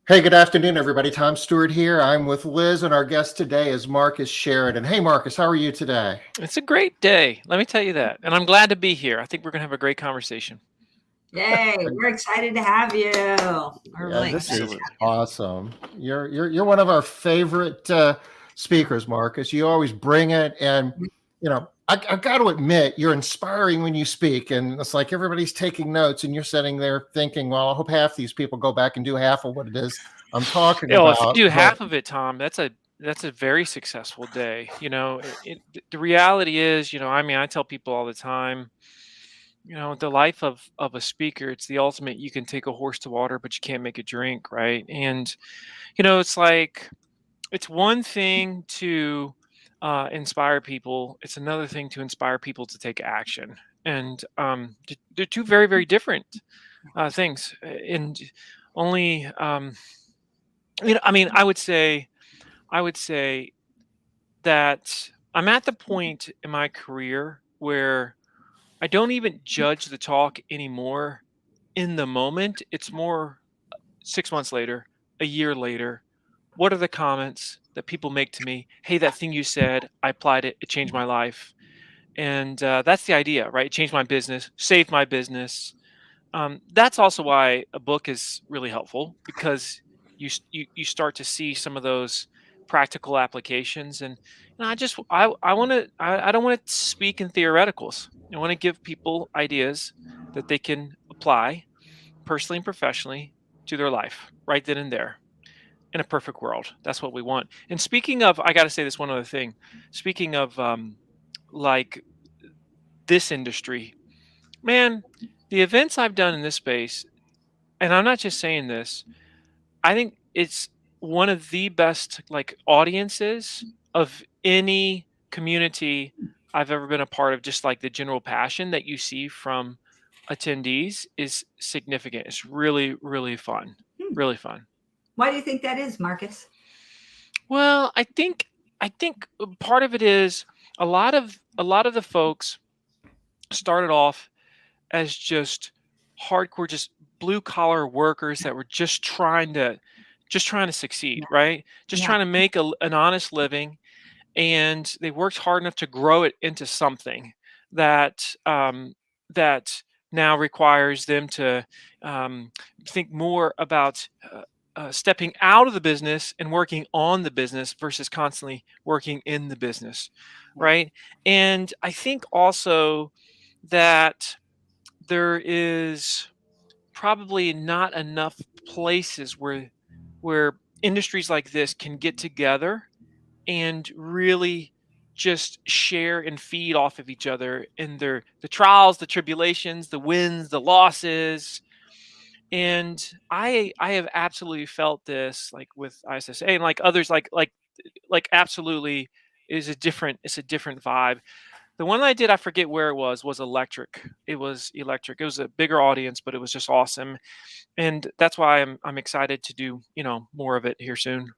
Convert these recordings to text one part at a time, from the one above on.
Hey, good afternoon, everybody. Tom Stewart here. I'm with Liz, and our guest today is Marcus Sheridan. Hey, Marcus, how are you today? It's a great day. Let me tell you that. And I'm glad to be here. I think we're going to have a great conversation. Yay, we're excited to have you. We're Yeah, really this excited is to Absolutely. have awesome. You're one of our favorite speakers, Marcus. You always bring it, and you. I've got to admit, you're inspiring when you speak, and it's like everybody's taking notes, and you're sitting there thinking, "Well, I hope half these people go back and do half of what it is I'm talking Well, if you about." do But half of it, Tom, that's a very successful day. The reality is, I mean, I tell people all the time, the life of a speaker, it's the ultimate. You can take a horse to water, but you can't make it drink, right? And it's like it's one thing to inspire people. It's another thing to inspire people to take action. And they're two very, very different things. And only, I mean, I would say that I'm at the point in my career where I don't even judge the talk anymore in the moment. It's more 6 months later, a year later. What are the comments that people make to me? Hey, that thing you said, I applied it. It changed my life. And that's the idea, right? It changed my business, saved my business. That's also why a book is really helpful because you start to see some of those practical applications. And I don't want to speak in theoreticals. I want to give people ideas that they can apply personally and professionally to their life right then and there in a perfect world. That's what we want. And speaking of, I got to say this one other thing. Speaking of like this industry, man, the events I've done in this space, and I'm not just saying this, I think it's one of the best like audiences of any community I've ever been a part of. Just like the general passion that you see from attendees is significant. It's really, really fun. Hmm. Really fun. Why do you think that is, Marcus? Well, I think part of it is a lot of the folks started off as just hardcore, just blue collar workers that were just trying to succeed, right? Just Yeah, trying to make an honest living, and they worked hard enough to grow it into something that that now requires them to um, think more about stepping out of the business and working on the business versus constantly working in the business, yeah, right? And I think also that there is probably not enough places where industries like this can get together and really just share and feed off of each other in the trials, the tribulations, the wins, the losses. And I have absolutely felt this like with ISSA and like others like absolutely is a different it's a different vibe. The one I did, I forget where it was electric. It was electric. It was a bigger audience, but it was just awesome. And that's why I'm excited to do, more of it here soon.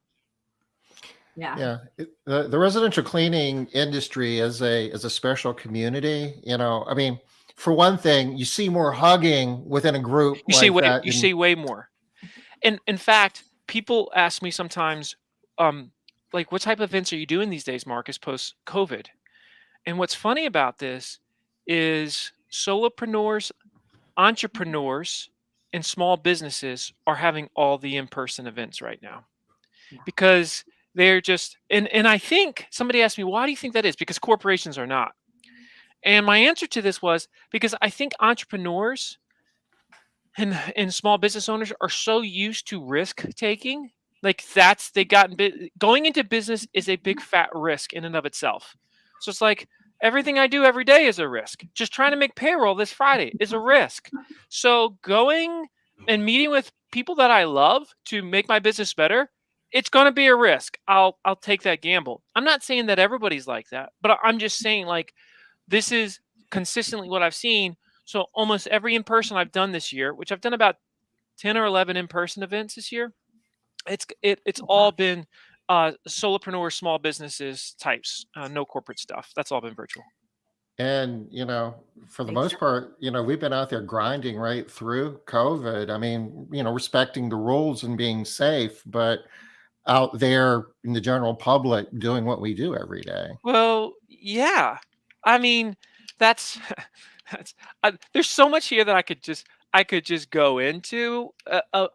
yeah. yeah, the residential cleaning industry is a special community. I mean, for one thing, you see more hugging within a group You see like way that you than see way more. And in fact, people ask me sometimes, um, like, what type of events are you doing these days, Marcus, post COVID? And what's funny about this is solopreneurs, entrepreneurs, and small businesses are having all the in-person events right now Yeah. because they're just and I think somebody asked me, why do you think that is? Because corporations are not. And my answer to this was because I think entrepreneurs and small business owners are so used to risk taking, like that's they got going into business is a big fat risk in and of itself. So it's like everything I do every day is a risk. Just trying to make payroll this Friday is a risk. So going and meeting with people that I love to make my business better, it's going to be a risk. I'll take that gamble. I'm not saying that everybody's like that, but I'm just saying like this is consistently what I've seen. So almost every in person I've done this year, which I've done about 10 or 11 in person events this year, it's Oh, wow. all been solopreneur, small businesses types, no corporate stuff. That's all been virtual. And, for the most part, we've been out there grinding right through COVID. I mean, respecting the rules and being safe, but out there in the general public doing what we do every day. Well, yeah. I mean, that's that's there's so much here that I could just go into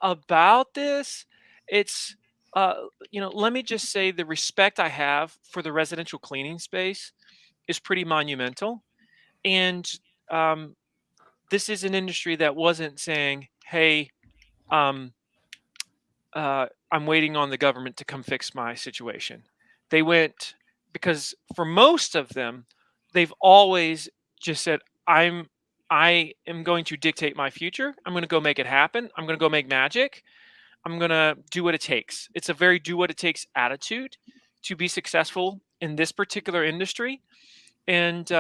about this. It's let me just say the respect I have for the residential cleaning space is pretty monumental. And um, this is an industry that wasn't saying, "Hey, um, I'm waiting on the government to come fix my situation." They went because for most of them, they've always just said, I am going to dictate my future. I'm going to go make it happen. I'm going to go make magic. I'm going to do what it takes." It's a very do what it takes attitude to be successful in this particular industry. And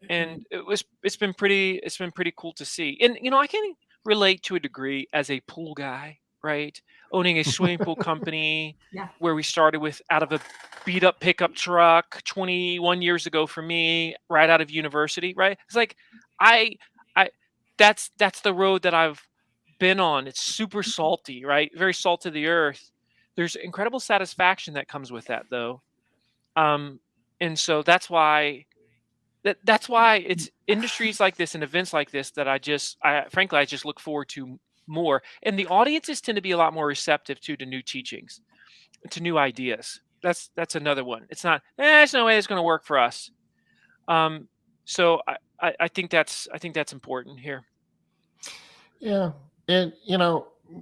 it's been pretty cool to see. And I can relate to a degree as a pool guy, right? Owning a swimming pool company Yeah. where we started with out of a beat up pickup truck 21 years ago for me, right out of university, right? It's like I that's the road that I've been on. It's super salty, right? Very salt of the earth. There's incredible satisfaction that comes with that though. Um and so that's why it's industries like this and events like this that frankly I just look forward to more. And the audiences tend to be a lot more receptive to new teachings, to new ideas. That's another one. It's not, there's no way it's going to work for us. Um, so I think that's important here. Yeah. And,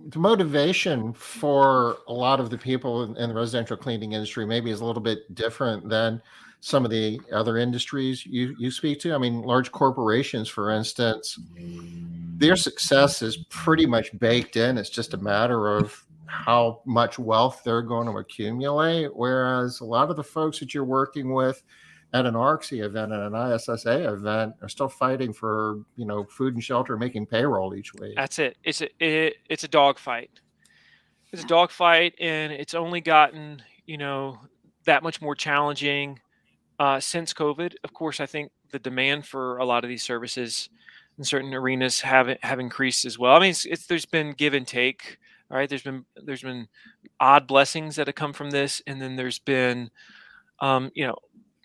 the motivation for a lot of the people in the residential cleaning industry maybe is a little bit different than some of the other industries you speak to. I mean, large corporations, for instance, their success is pretty much baked in. It's just a matter of how much wealth they're going to accumulate. Whereas a lot of the folks that you're working with at an ARCSI event and an ISSA event are still fighting for, food and shelter, making payroll each week. That's it. It's a dogfight. It's a dogfight, and it's only gotten that much more challenging since COVID. Of course, I think the demand for a lot of these services in certain arenas have increased as well. I mean, there's been give and take, right? There's been odd blessings that have come from this, and then there's been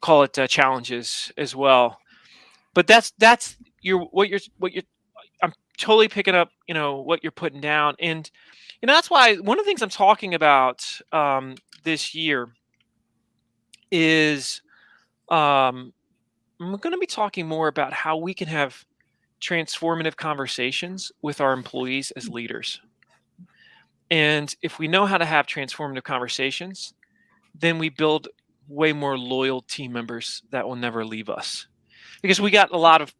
call it challenges as well. But that's what you're. I'm totally picking up what you're putting down, and that's why one of the things I'm talking about this year is um, I'm going to be talking more about how we can have transformative conversations with our employees as leaders. And if we know how to have transformative conversations, then we build way more loyal team members that will never leave us. Because we got a lot of,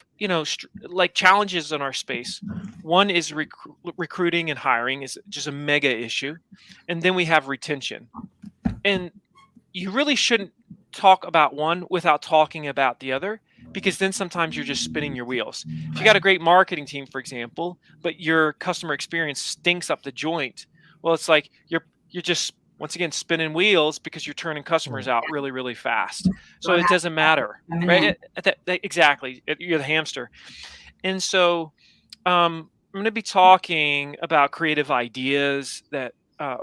like challenges in our space. One is recruiting and hiring is just a mega issue. And then we have retention. And you really shouldn't talk about one without talking about the other, because then sometimes you're just spinning your wheels. If you got a great marketing team, for example, but your customer experience stinks up the joint, well, it's like you're just once again spinning wheels because you're turning customers out really, really fast. So it doesn't matter, right? Exactly. You're the hamster. And so I'm going to be talking about creative ideas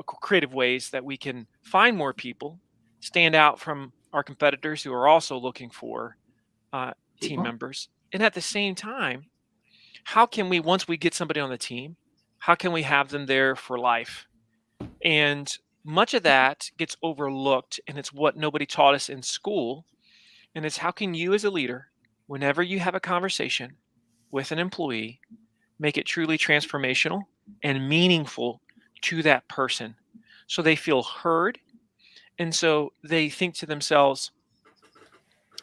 creative ways that we can find more people, stand out from our competitors who are also looking for team members. And at the same time, how can we, once we get somebody on the team, how can we have them there for life? And much of that gets overlooked, and it's what nobody taught us in school. And it's how can you as a leader, whenever you have a conversation with an employee, make it truly transformational and meaningful to that person so they feel heard. And so they think to themselves,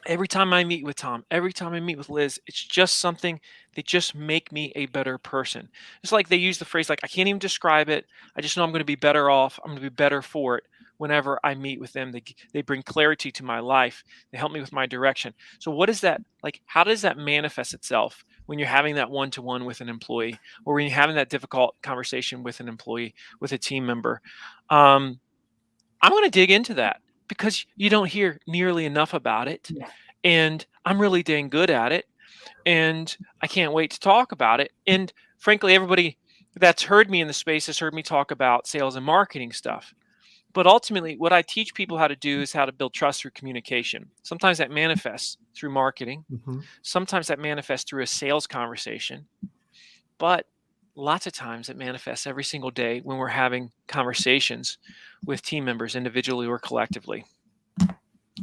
every time I meet with Tom, every time I meet with Liz, it's just something that just make me a better person. It's like they use the phrase like, I can't even describe it. I just know I'm going to be better off. I'm going to be better for it whenever I meet with them. They bring clarity to my life. They help me with my direction. So what is that like? How does that manifest itself when you're having that one-to-one with an employee, or when you're having that difficult conversation with an employee, with a team member? I'm going to dig into that because you don't hear nearly enough about it. Yeah. and I'm really dang good at it, and I can't wait to talk about it. And frankly, everybody that's heard me in the space has heard me talk about sales and marketing stuff. But ultimately, what I teach people how to do is how to build trust through communication. Sometimes that manifests through marketing. Mhm. Sometimes that manifests through a sales conversation. But lots of times it manifests every single day when we're having conversations with team members, individually or collectively,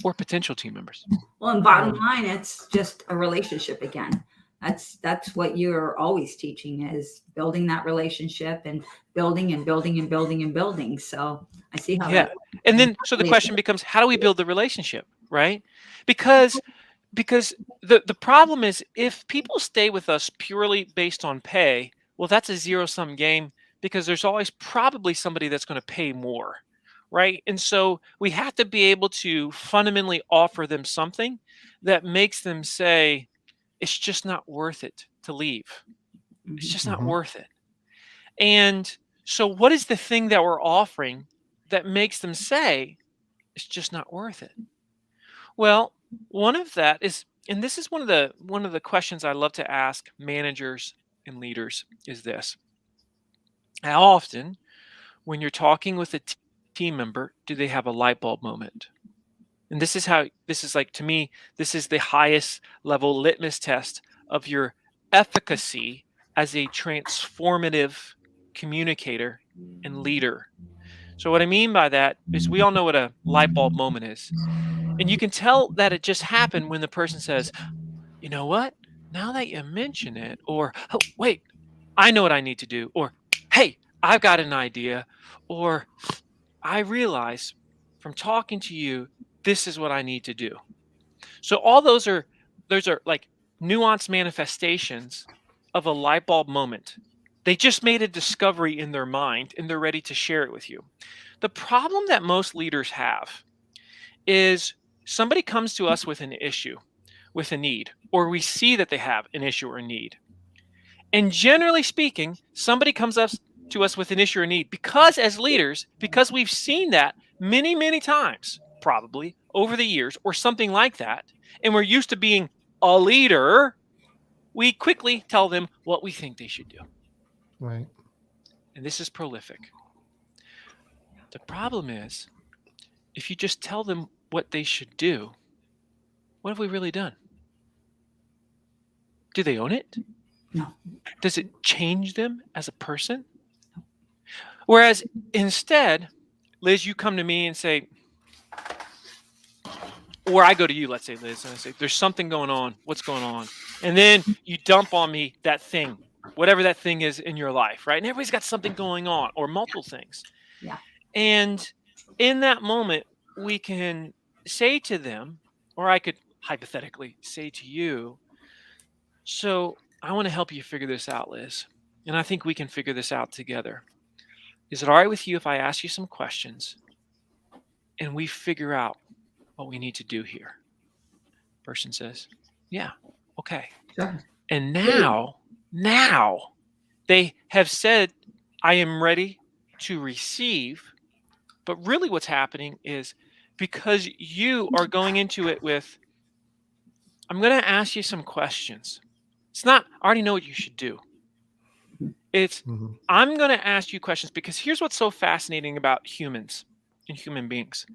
or potential team members. Well, and bottom line, it's just a relationship again. That's what you're always teaching, is building that relationship and building and building and building and building. So I see how Yeah. that. And then so the question becomes, how do we build the relationship, right? Because the problem is, if people stay with us purely based on pay, well, that's a zero-sum game, because there's always probably somebody that's going to pay more, right? And so we have to be able to fundamentally offer them something that makes them say, it's just not worth it to leave. It's just not Mhm. worth it. And so what is the thing that we're offering that makes them say, it's just not worth it? Well, one of that is, and this is one of the questions I love to ask managers and leaders, is this: how often, when you're talking with a team member, do they have a light bulb moment? And this is like, to me, this is the highest level litmus test of your efficacy as a transformative communicator and leader. So what I mean by that is, we all know what a light bulb moment is. And you can tell that it just happened when the person says, you know what? Now that you mention it, or, oh, wait, I know what I need to do, or, hey, I've got an idea, or, I realize from talking to you, this is what I need to do. So all those are like nuanced manifestations of a light bulb moment. They just made a discovery in their mind and they're ready to share it with you. The problem that most leaders have is, somebody comes to us with an issue, with a need, or we see that they have an issue or a need. And generally speaking, somebody comes up to us with an issue or need because, as leaders, because we've seen that many, many times, probably over the years, or something like that, and we're used to being a leader, we quickly tell them what we think they should do. Right. And this is prolific. The problem is, if you just tell them what they should do, what have we really done? Do they own it? No. Does it change them as a person? Whereas instead, Liz, you come to me and say, or I go to you, let's say, Liz, and I say, there's something going on. What's going on? And then you dump on me that thing, whatever that thing is in your life, right? And everybody's got something going on, or multiple things. Yeah. And in that moment, we can say to them, or I could hypothetically say to you, so I want to help you figure this out, Liz. And I think we can figure this out together. Is it all right with you if I ask you some questions and we figure out what we need to do here? Person says, yeah, okay. Sure. And now they have said, I am ready to receive. But really what's happening is, because you are going into it with, I'm going to ask you some questions. It's not, I already know what you should do. It's, Mhm. I'm going to ask you questions, because here's what's so fascinating about humans and human beings.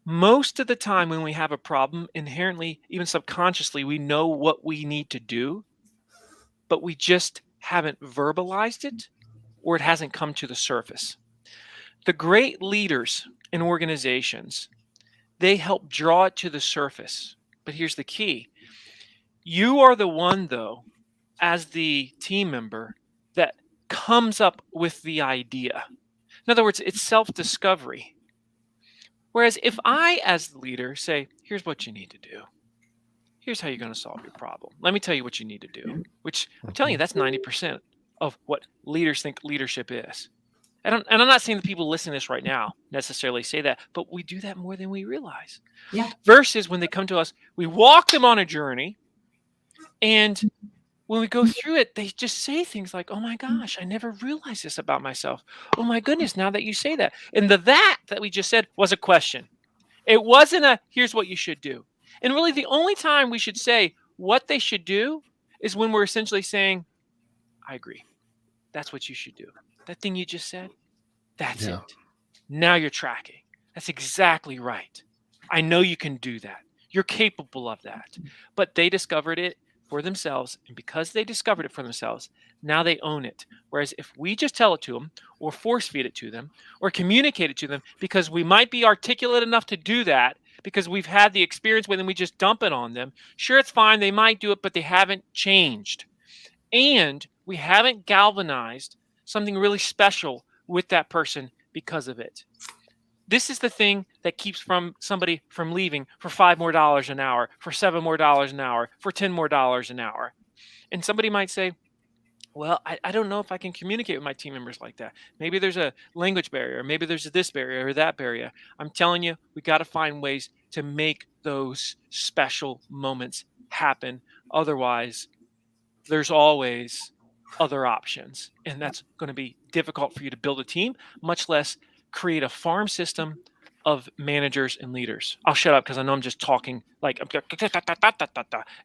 Most of the time when we have a problem, inherently, even subconsciously, we know what we need to do, but we just haven't verbalized it, or it hasn't come to the surface. The great leaders in organizations, they help draw it to the surface. But here's the key. You are the one, though, as the team member, that comes up with the idea. In other words, it's self-discovery. Whereas if I, as the leader, say, here's what you need to do. Here's how you're going to solve your problem. Let me tell you what you need to do, which I'm telling you, that's 90% of what leaders think leadership is. And I'm not saying that people listening to this right now necessarily say that, but we do that more than we realize. Yeah. Versus when they come to us, we walk them on a journey, and when we go through it, they just say things like, oh my gosh, I never realized this about myself. Oh my goodness, now that you say that. And that we just said was a question. It wasn't a, here's what you should do. And really the only time we should say what they should do is when we're essentially saying, I agree. That's what you should do. That thing you just said, that's Yeah. it. Now you're tracking. That's exactly right. I know you can do that. You're capable of that. But they discovered it for themselves. And because they discovered it for themselves, now they own it. Whereas if we just tell it to them or force feed it to them or communicate it to them, because we might be articulate enough to do that, because we've had the experience with them, we just dump it on them. Sure, it's fine. They might do it, but they haven't changed. And we haven't galvanized something really special with that person because of it. This is the thing that keeps somebody from leaving for $5 more an hour, for $7 more an hour, for $10 more an hour. And somebody might say, well, I don't know if I can communicate with my team members like that. Maybe there's a language barrier. Maybe there's this barrier or that barrier. I'm telling you, we got to find ways to make those special moments happen. Otherwise, there's always other options. And that's going to be difficult for you to build a team, much less create a farm system of managers and leaders. I'll shut up because I know I'm just talking like,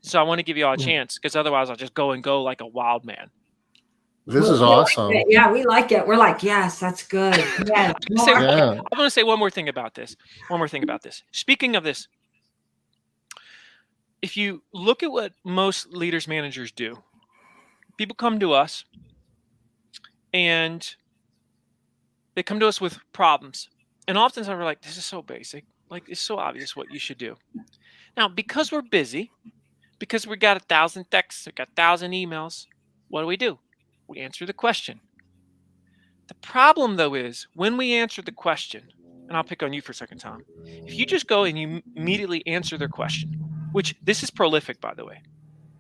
so I want to give you all a chance, because otherwise I'll just go like a wild man. This is awesome. Yeah, we like it. We're like, yes, that's good. Yes, I'm going to say one more thing about this. Speaking of this, if you look at what most leaders, managers do, people come to us and they come to us with problems. And oftentimes we're like, this is so basic. Like, it's so obvious what you should do. Now, because we're busy, because we got 1,000 texts, we got 1,000 emails, what do? We answer the question. The problem, though, is when we answer the question, and I'll pick on you for a second, Tom. If you just go and you immediately answer their question, which this is prolific, by the way.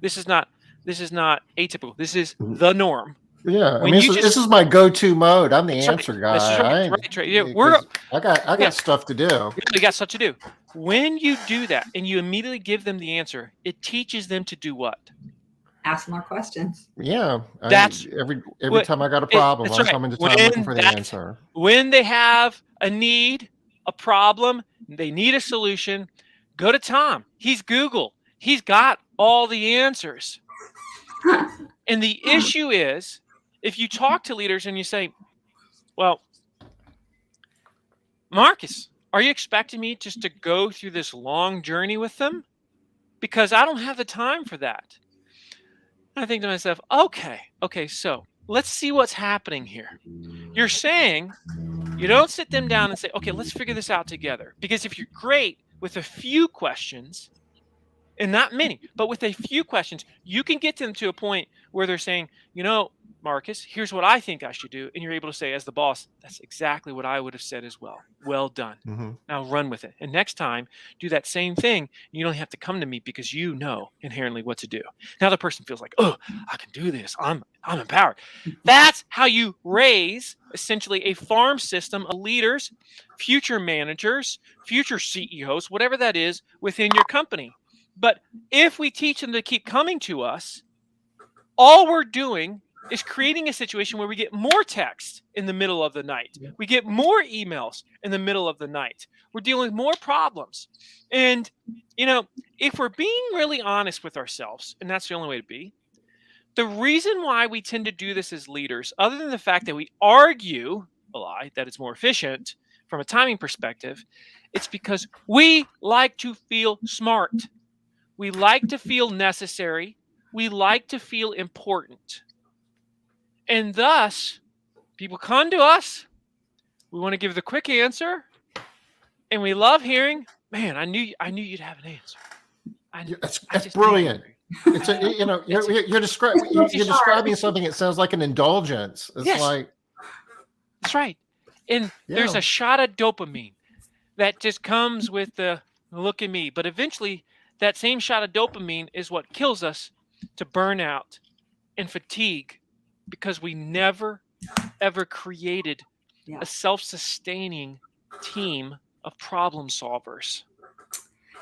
This is not atypical. This is the norm. Yeah, I mean, this is my go-to mode. I'm the answer guy. That's right. Yeah, I got stuff to do. We got stuff to do. When you do that and you immediately give them the answer, it teaches them to do what? Ask more questions. Yeah, that's every time I got a problem, I'm coming to Tom looking for the answer. When they have a need, a problem, they need a solution, go to Tom. He's Google. He's got all the answers. And the issue is, if you talk to leaders and you say, well, Marcus, are you expecting me just to go through this long journey with them? Because I don't have the time for that. And I think to myself, okay, so let's see what's happening here. You're saying you don't sit them down and say, okay, let's figure this out together. Because if you're great with a few questions, and not many, but with a few questions, you can get them to a point where they're saying, Marcus, here's what I think I should do. And you're able to say, as the boss, that's exactly what I would have said as well. Well done. Mm-hmm. Now run with it. And next time, do that same thing. You don't have to come to me because you know inherently what to do. Now the person feels like, oh, I can do this. I'm empowered. That's how you raise essentially a farm system of leaders, future managers, future CEOs, whatever that is within your company. But if we teach them to keep coming to us, all we're doing is creating a situation where we get more text in the middle of the night. Yeah. We get more emails in the middle of the night. We're dealing with more problems. And, if we're being really honest with ourselves, and that's the only way to be, the reason why we tend to do this as leaders, other than the fact that we argue a lie that it's more efficient from a timing perspective, it's because we like to feel smart. We like to feel necessary. We like to feel important. And thus, people come to us. We want to give the quick answer. And we love hearing, man, I knew you'd have an answer. That's brilliant. It's you're describing something that sounds like an indulgence. It's like. That's right. And there's a shot of dopamine that just comes with the look at me. But eventually, that same shot of dopamine is what kills us to burnout and fatigue, because we never, ever created a self-sustaining team of problem solvers.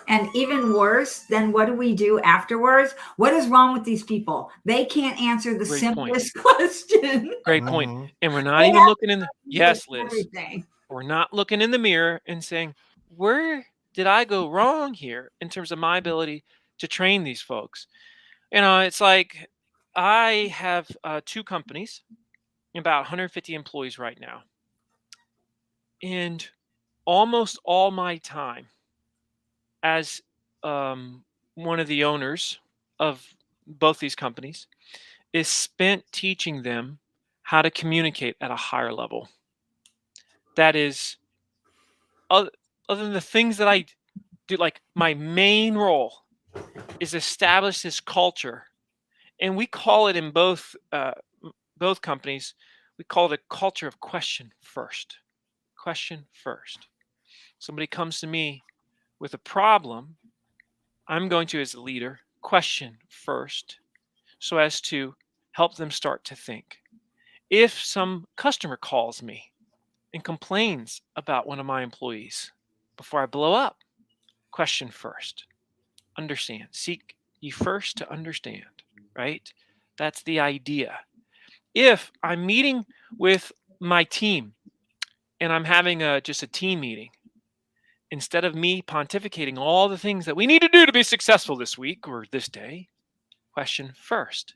And even worse, then what do we do afterwards? What is wrong with these people? They can't answer the simplest question. Great point. Mm-hmm. And we're not even looking in the... Yes, Liz. Everything. We're not looking in the mirror and saying, where did I go wrong here in terms of my ability to train these folks? It's like I have 2 companies, about 150 employees right now. And almost all my time as one of the owners of both these companies is spent teaching them how to communicate at a higher level. That is, other, other than the things that I do, like my main role is establish this culture, and we call it in both companies, we call it a culture of question first. Question first. Somebody comes to me with a problem, I'm going to, as a leader, question first so as to help them start to think. If some customer calls me and complains about one of my employees, before I blow up, question first. Understand. Seek ye first to understand, right? That's the idea. If I'm meeting with my team and I'm having just a team meeting, instead of me pontificating all the things that we need to do to be successful this week or this day, question first.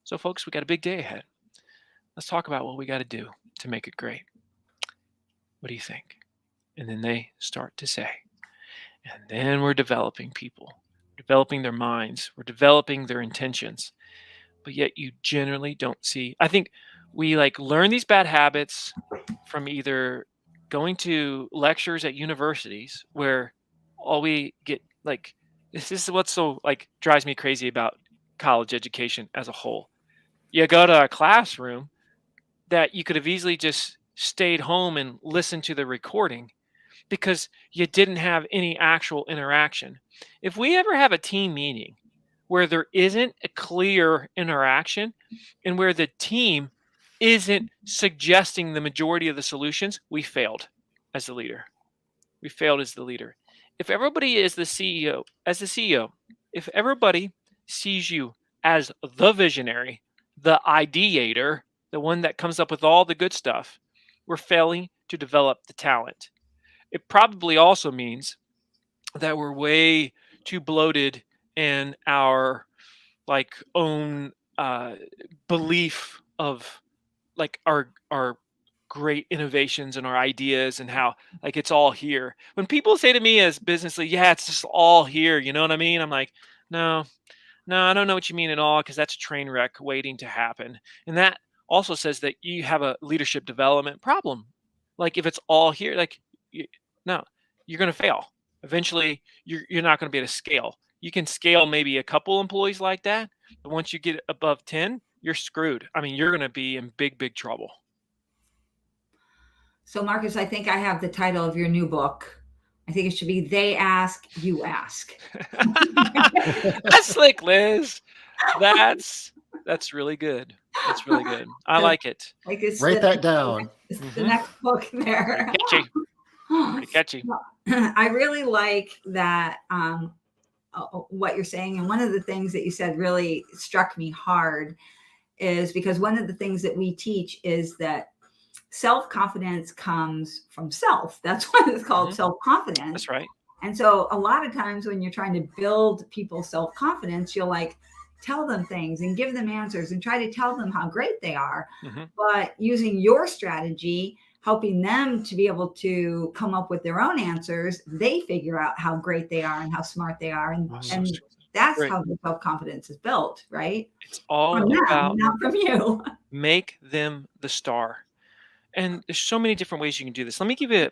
So, folks, we got a big day ahead. Let's talk about what we got to do to make it great. What do you think? And then they start to say, and then we're developing people, developing their minds, we're developing their intentions. But yet you generally don't see. I think we learn these bad habits from either going to lectures at universities where all we get this is what so drives me crazy about college education as a whole. You go to a classroom that you could have easily just stayed home and listened to the recording because you didn't have any actual interaction. If we ever have a team meeting where there isn't a clear interaction and where the team isn't suggesting the majority of the solutions, we failed as the leader. We failed as the leader. If everybody is the CEO, if everybody sees you as the visionary, the ideator, the one that comes up with all the good stuff, we're failing to develop the talent. It probably also means that we're way too bloated in our own belief of our great innovations and our ideas and how it's all here. When people say to me as businessly, yeah, it's just all here, you know what I mean? I'm like, no, I don't know what you mean at all, because that's a train wreck waiting to happen. And that also says that you have a leadership development problem. If it's all here, no, you're going to fail. Eventually, you're not going to be able to scale. You can scale maybe a couple employees like that, but once you get above 10, you're screwed. I mean, you're going to be in big, big trouble. So, Marcus, I think I have the title of your new book. I think it should be They Ask, You Ask. That's slick, Liz. That's really good. That's really good. I like it. Write that down. The next book there. Catchy. Pretty catchy. I really like that what you're saying. And one of the things that you said really struck me hard is because one of the things that we teach is that self-confidence comes from self. That's why it's called self-confidence. That's right. And so a lot of times when you're trying to build people's self-confidence, you'll tell them things and give them answers and try to tell them how great they are. But using your strategy, helping them to be able to come up with their own answers, they figure out how great they are and how smart they are. And that's how the self-confidence is built, right? It's all from them, about not from you. Make them the star. And there's so many different ways you can do this. Let me give you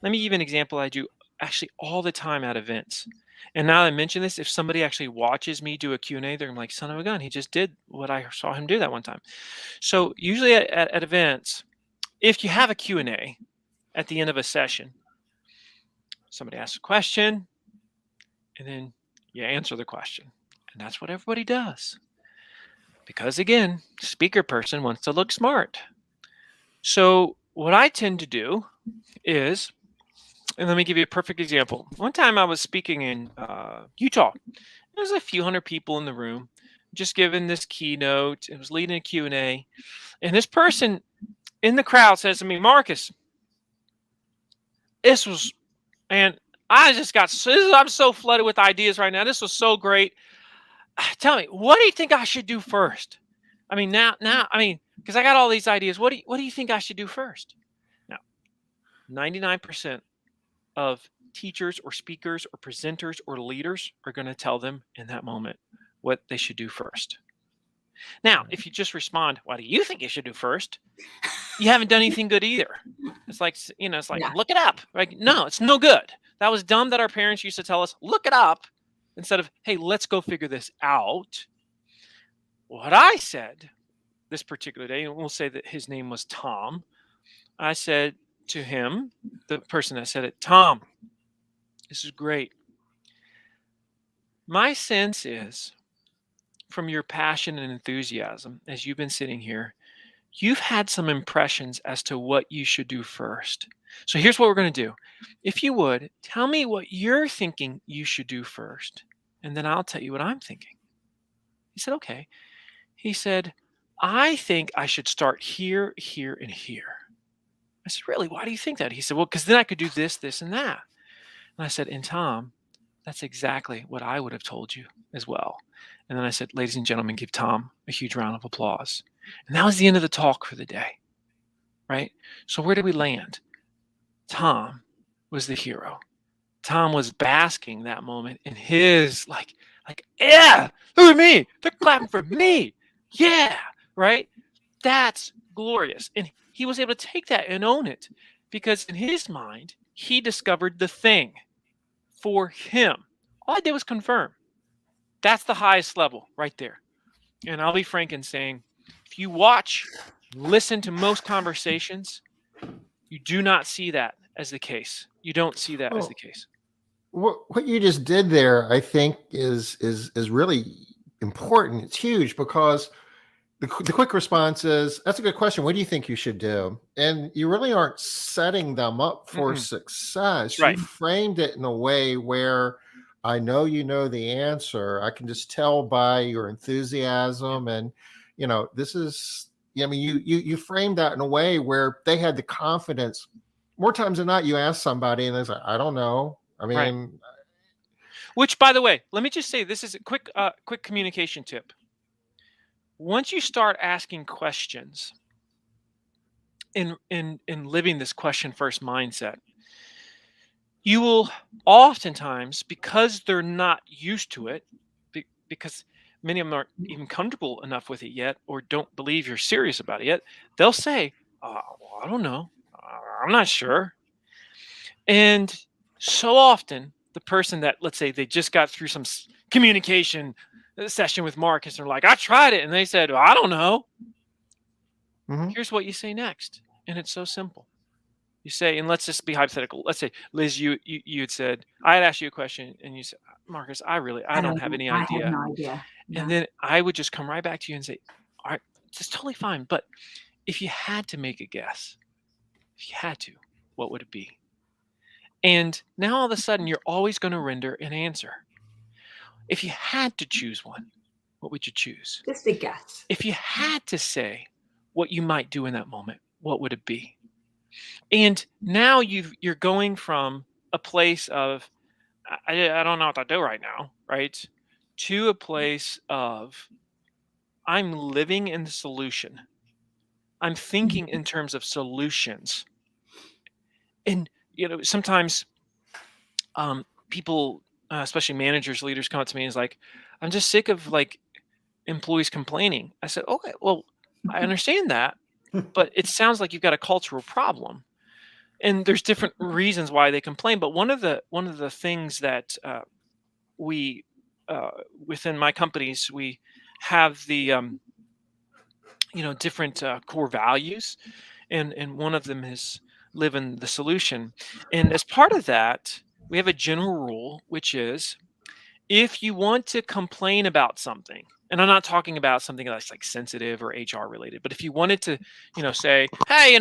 an example I do actually all the time at events. And now that I mention this, if somebody actually watches me do a Q&A, they're like, son of a gun, he just did what I saw him do that one time. So usually at events, if you have a Q&A at the end of a session, somebody asks a question, and then you answer the question. And that's what everybody does. Because again, speaker person wants to look smart. So what I tend to do is, and let me give you a perfect example. One time I was speaking in Utah. There's a few hundred people in the room, just giving this keynote. It was leading a Q&A. And this person in the crowd says to me, Marcus, this was, man, I'm so flooded with ideas right now. This was so great. Tell me, what do you think I should do first? I mean, because I got all these ideas. What do you think I should do first? Now, 99% of teachers or speakers or presenters or leaders are going to tell them in that moment what they should do first. Now, if you just respond, what do you think you should do first? You haven't done anything good either. It's like, Yeah. look it up. Like, no, it's no good. That was dumb that our parents used to tell us, look it up, instead of, hey, let's go figure this out. What I said this particular day, and we'll say that his name was Tom, I said to him, the person that said it, Tom, this is great. My sense is, from your passion and enthusiasm, as you've been sitting here, you've had some impressions as to what you should do first. So here's what we're going to do. If you would, tell me what you're thinking you should do first, and then I'll tell you what I'm thinking. He said, okay. He said, I think I should start here, here, and here. I said, really? Why do you think that? He said, well, because then I could do this, this, and that. And I said, and Tom, that's exactly what I would have told you as well. And then I said, ladies and gentlemen, give Tom a huge round of applause. And that was the end of the talk for the day, right? So where did we land? Tom was the hero. Tom was basking that moment in his like, yeah, look at me. They're clapping for me. Yeah, right? That's glorious. And he was able to take that and own it, because in his mind, he discovered the thing for him. All I did was confirm. That's the highest level right there. And I'll be frank in saying, if you listen to most conversations, you do not see that as the case. You don't see that as the case. What you just did there, I think, is really important. It's huge, because the quick response is, that's a good question. What do you think you should do? And you really aren't setting them up for success. Right. You framed it in a way where I know you know the answer. I can just tell by your enthusiasm. And, this is, I mean, you framed that in a way where they had the confidence. More times than not, you ask somebody and they're like, I don't know. I mean, right. Which, by the way, let me just say, this is a quick communication tip. Once you start asking questions in living this question first mindset, you will oftentimes, because they're not used to it, because many of them aren't even comfortable enough with it yet, or don't believe you're serious about it yet, they'll say, well, I don't know. I'm not sure. And so often, the person that, let's say they just got through some communication session with Marcus, and they're like, I tried it. And they said, well, I don't know. Here's what you say next. And it's so simple. You say, and let's just be hypothetical. Let's say, Liz, you had said, I had asked you a question, and you said, Marcus, I don't have any idea. I have no idea. Yeah. And then I would just come right back to you and say, all right, it's totally fine. But if you had to make a guess, what would it be? And now all of a sudden, you're always going to render an answer. If you had to choose one, what would you choose? Just a guess. If you had to say what you might do in that moment, what would it be? And now you're going from a place of, I don't know what to do right now, right? To a place of, I'm living in the solution. I'm thinking in terms of solutions. And, sometimes people, especially managers, leaders, come up to me and is like, I'm just sick of employees complaining. I said, okay, well, I understand that, but it sounds like you've got a cultural problem. And there's different reasons why they complain. But one of the things that we within my companies, we have the different core values, and one of them is live in the solution. And as part of that, we have a general rule, which is, if you want to complain about something, and I'm not talking about something that's like sensitive or HR related, but if you wanted to, say, hey,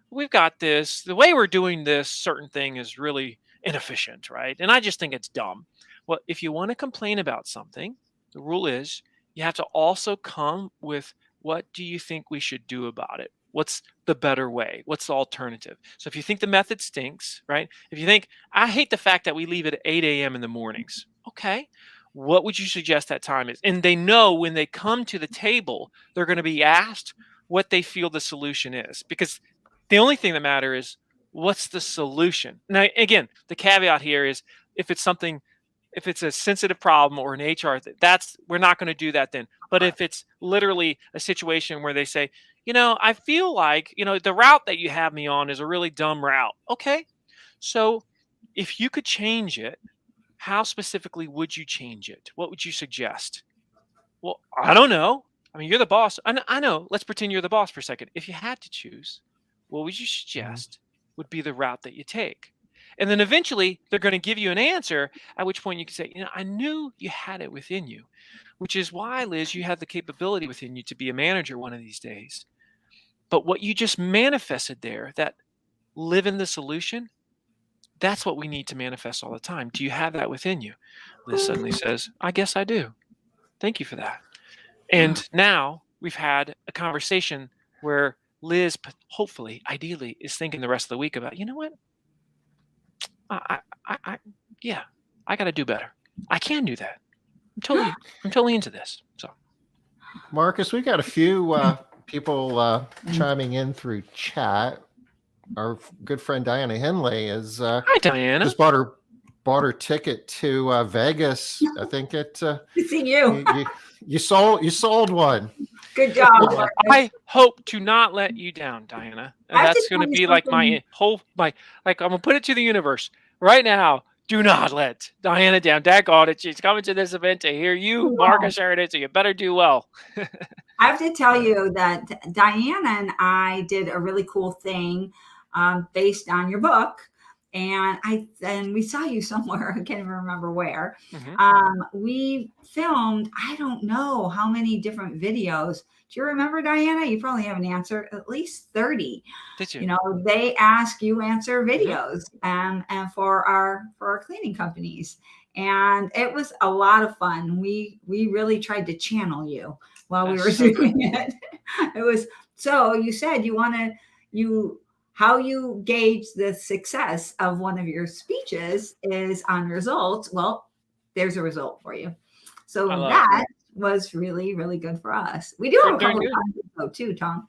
we've got this, the way we're doing this certain thing is really inefficient, right? And I just think it's dumb. Well, if you want to complain about something, the rule is you have to also come with, what do you think we should do about it? what's the better way? What's the alternative? So if you think the method stinks, right? If you think, I hate the fact that we leave it at 8 a.m. in the mornings, okay, what would you suggest that time is? And they know when they come to the table, they're going to be asked what they feel the solution is, because the only thing that matters is what's the solution. Now, again, the caveat here is if it's something, if it's a sensitive problem or an HR, that's, we're not going to do that then. But if it's literally a situation where they say, I feel like, the route that you have me on is a really dumb route. Okay. So if you could change it, how specifically would you change it? What would you suggest? Well, I don't know. I mean, you're the boss. I know. Let's pretend you're the boss for a second. If you had to choose, what would you suggest would be the route that you take? And then eventually they're going to give you an answer, at which point you can say, I knew you had it within you, which is why, Liz, you have the capability within you to be a manager one of these days. But what you just manifested there, that live in the solution, that's what we need to manifest all the time. Do you have that within you? Liz suddenly says, I guess I do. Thank you for that. And now we've had a conversation where Liz, hopefully, ideally, is thinking the rest of the week about, you know what? Yeah, I got to do better. I can do that. I'm totally into this. So, Marcus, we got a few people chiming in through chat. Our good friend Diana Henley is hi, Diana. Just bought her ticket to Vegas. I think it. See you. You sold one. Good job. I hope to not let you down, Diana. That's going to be like my whole I'm gonna put it to the universe right now. Do not let Diana down. Daggone it, she's coming to this event to hear you, Marcus Sheridan. So you better do well. I have to tell you that Diana and I did a really cool thing based on your book. And we saw you somewhere. I can't even remember where. We filmed, I don't know how many different videos. Do you remember, Diana? You probably have an answer, at least 30. Did you? You know, they ask you answer videos and for our cleaning companies. And it was a lot of fun. We really tried to channel you while we were doing it. It was, so you said how you gauge the success of one of your speeches is on results. Well, there's a result for you. So that was really, really good for us. We do have a couple of times though too, Tom.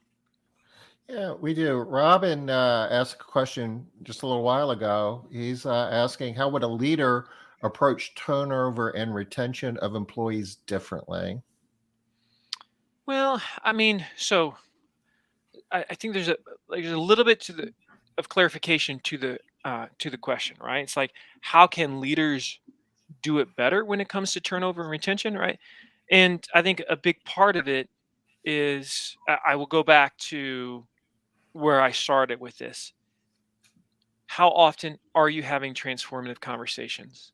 Yeah, we do. Robin asked a question just a little while ago. He's asking, how would a leader approach turnover and retention of employees differently? Well, I mean, so I think there's a little bit of clarification to the question, right? It's like, how can leaders do it better when it comes to turnover and retention, right? And I think a big part of it is, I will go back to where I started with this. How often are you having transformative conversations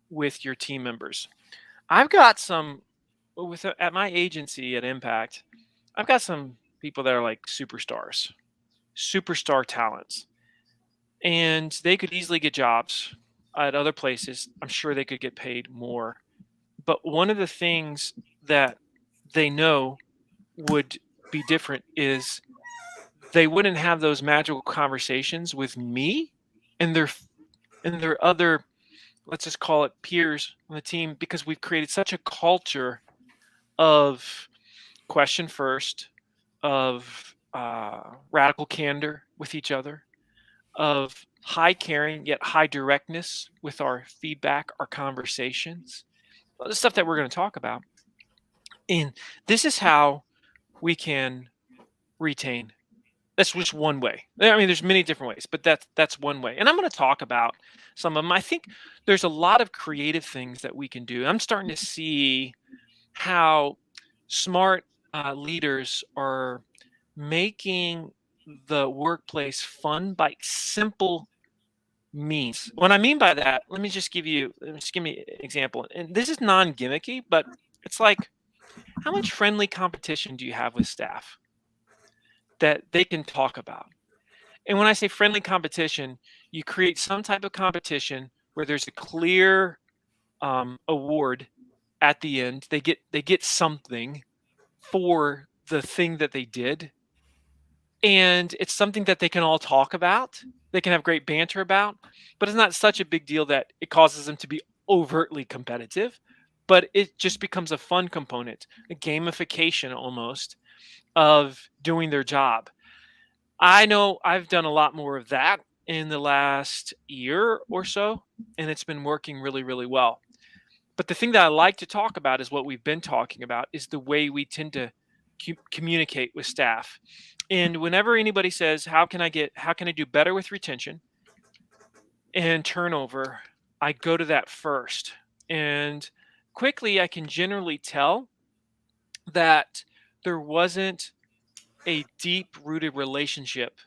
with your team members? I've got some at my agency at Impact. I've got some people that are like superstar talents, and they could easily get jobs at other places. I'm sure they could get paid more. But one of the things that they know would be different is they wouldn't have those magical conversations with me and their other, let's just call it peers on the team, because we've created such a culture of question first, of radical candor with each other, of high caring yet high directness with our feedback, our conversations, the stuff that we're going to talk about. And this is how we can retain. That's just one way. I mean, there's many different ways, but that's one way. And I'm going to talk about some of them. I think there's a lot of creative things that we can do. I'm starting to see how smart leaders are making the workplace fun by simple means. What I mean by that, let me give me an example. And this is non-gimmicky, but it's like, how much friendly competition do you have with staff that they can talk about? And when I say friendly competition, you create some type of competition where there's a clear award at the end. They get something for the thing that they did. and it's something that they can all talk about. They can have great banter about, but it's not such a big deal that it causes them to be overtly competitive, but it just becomes a fun component, a gamification almost of doing their job. I know I've done a lot more of that in the last year or so, and it's been working really, really well. But the thing that I like to talk about is what we've been talking about is the way we tend to communicate with staff. And whenever anybody says, how can I do better with retention and turnover, I go to that first. And quickly I can generally tell that there wasn't a deep rooted relationship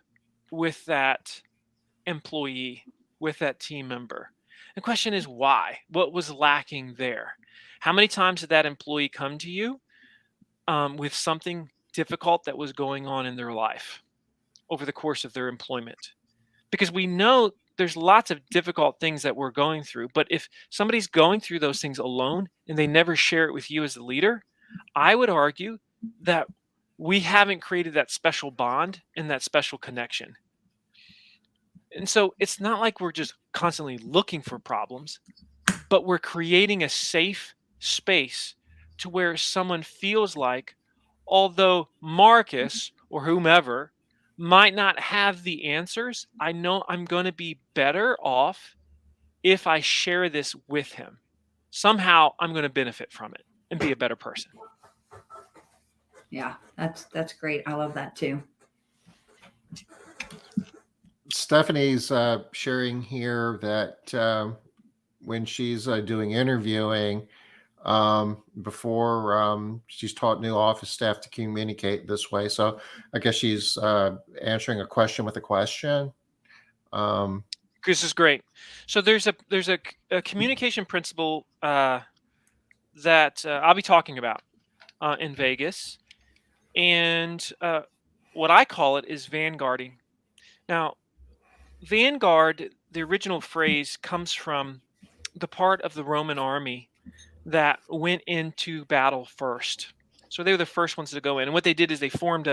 with that employee, with that team member. The question is why? What was lacking there? How many times did that employee come to you with something difficult that was going on in their life over the course of their employment? Because we know there's lots of difficult things that we're going through, but if somebody's going through those things alone and they never share it with you as the leader, I would argue that we haven't created that special bond and that special connection. And so it's not like we're just constantly looking for problems, but we're creating a safe space to where someone feels like, although Marcus or whomever might not have the answers, I know I'm going to be better off if I share this with him. Somehow I'm going to benefit from it and be a better person. Yeah, that's great. I love that too. Stephanie's sharing here that when she's doing interviewing, before she's taught new office staff to communicate this way. So I guess she's answering a question with a question. This is great. So there's a communication principle that I'll be talking about in Vegas, and what I call it is vanguarding. Now, vanguard, the original phrase, comes from the part of the Roman army that went into battle first. So they were the first ones to go in, and what they did is they formed